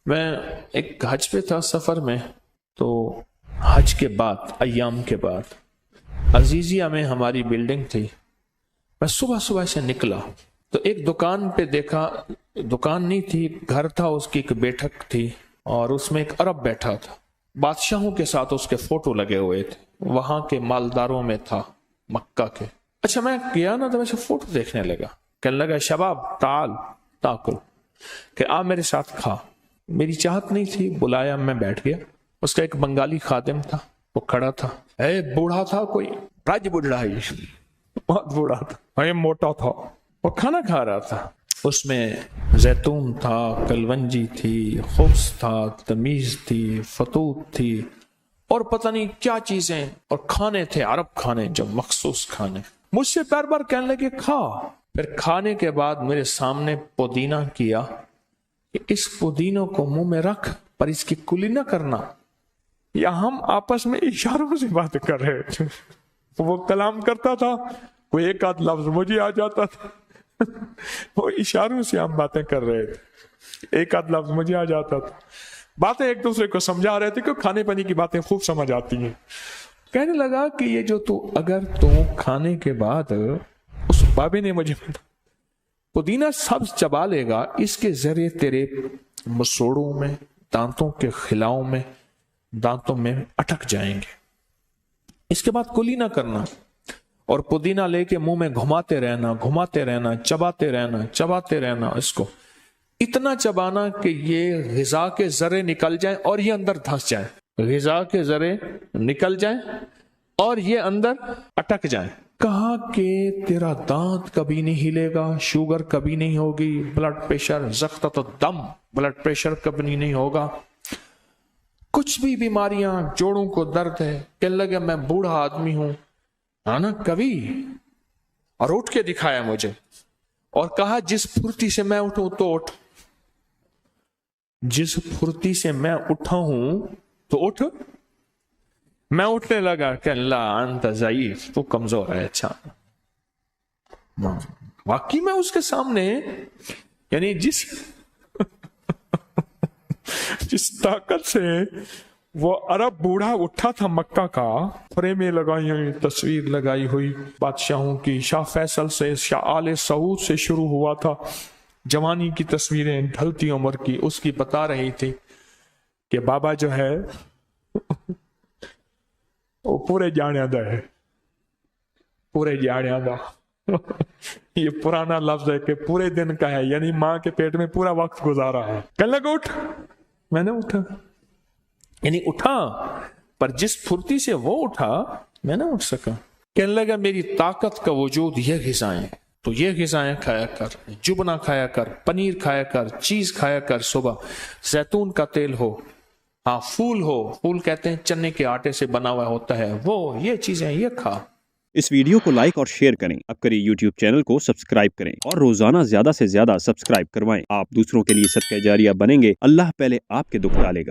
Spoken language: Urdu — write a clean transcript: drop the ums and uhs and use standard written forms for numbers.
میں ایک حج پہ تھا سفر میں، تو حج کے بعد ایام کے بعد عزیزیہ میں ہماری بلڈنگ تھی. میں صبح صبح سے نکلا تو ایک دکان پہ دیکھا، دکان نہیں تھی، گھر تھا، اس کی ایک بیٹھک تھی اور اس میں ایک عرب بیٹھا تھا، بادشاہوں کے ساتھ اس کے فوٹو لگے ہوئے تھے، وہاں کے مالداروں میں تھا مکہ کے. اچھا میں گیا نا تو میں سے فوٹو دیکھنے لگا، کہنے لگا شباب تعال تاکل، کہ آ میرے ساتھ کھا. میری چاہت نہیں تھی، بلایا، میں بیٹھ گیا. اس کا ایک بنگالی خادم تھا، وہ کھڑا تھا، اے بوڑھا تھا، کوئی راج بوڑھا ہی، بہت بوڑھا تھا، اے موٹا تھا، وہ کھانا کھا رہا تھا. اس میں زیتون تھا، کلونجی تھی، خبز تھا، تمیز تھی، فطوط تھی، اور پتہ نہیں کیا چیزیں، اور کھانے تھے عرب کھانے، جو مخصوص کھانے. مجھ سے بار بار کہنے لگے کھا. پھر کھانے کے بعد میرے سامنے پودینہ کیا کہ اس پودینوں کو منہ میں رکھ پر اس کی کلی نہ کرنا. یا ہم آپس میں اشاروں سے بات کر رہے تھے، وہ کلام کرتا تھا، کوئی ایک آدھ لفظ مجھے آ جاتا تھا، وہ اشاروں سے ہم باتیں کر رہے تھے، ایک آدھ لفظ مجھے آ جاتا تھا، باتیں ایک دوسرے کو سمجھا رہے تھے کہ کھانے پینے کی باتیں خوب سمجھ آتی ہیں. کہنے لگا کہ یہ جو اگر کھانے کے بعد، اس بابے نے مجھے پودینہ سبز چبا لے گا، اس کے ذریعے تیرے مسوڑوں میں، دانتوں کے خلاؤں میں، دانتوں میں اٹک جائیں گے، اس کے بعد کلی نہ کرنا، اور پودینہ لے کے منہ میں گھماتے رہنا، گھماتے رہنا، چباتے رہنا، چباتے رہنا، اس کو اتنا چبانا کہ یہ غذا کے ذرے نکل جائیں اور یہ اندر دھس جائیں، غذا کے ذرے نکل جائیں اور یہ اندر اٹک جائیں. کہا کہ تیرا دانت کبھی نہیں ہلے گا، شوگر کبھی نہیں ہوگی، بلڈ پریشر، ضغطۃ الدم، بلڈ پریشر کبھی نہیں ہوگا، کچھ بھی بیماریاں، جوڑوں کو درد ہے. کہنے لگا میں بوڑھا آدمی ہوں، نا کبھی. اور اٹھ کے دکھایا مجھے اور کہا جس پھرتی سے میں اٹھوں تو اٹھ، جس پھرتی سے میں اٹھا ہوں تو اٹھ. میں اٹھنے لگا کہ اللہ انت ضعیف، تو کمزور ہے. اچھا واقعی میں اس کے سامنے، یعنی جس طاقت سے وہ عرب بوڑھا اٹھا تھا مکہ کا، فریمیں لگائی ہوئی، تصویر لگائی ہوئی بادشاہوں کی، شاہ فیصل سے، شاہ آل سعود سے شروع ہوا تھا، جوانی کی تصویریں، ڈھلتی عمر کی، اس کی بتا رہی تھی کہ بابا جو ہے وہ پورے جانیادہ ہے، پورے جانیادہ. یہ پرانا لفظ ہے کہ پورے دن کا ہے، یعنی ماں کے پیٹ میں پورا وقت گزارا ہے. کہنے لگا اٹھ. میں نے اٹھا، یعنی اٹھا، پر جس پھرتی سے وہ اٹھا میں نہ اٹھ سکا. کہنے لگا میری طاقت کا وجود یہ غذائیں، تو یہ غذائیں کھایا کر، جبنا کھایا کر، پنیر کھایا کر، چیز کھایا کر، صبح زیتون کا تیل ہو، ہاں پھول ہو، پھول کہتے ہیں چنے کے آٹے سے بنا ہوا ہوتا ہے، وہ یہ چیزیں یہ کھا. اس ویڈیو کو لائک اور شیئر کریں، اب کریں یوٹیوب چینل کو سبسکرائب کریں اور روزانہ زیادہ سے زیادہ سبسکرائب کروائیں. آپ دوسروں کے لیے صدقہ جاریہ بنیں گے، اللہ پہلے آپ کے دکھ ڈالے گا.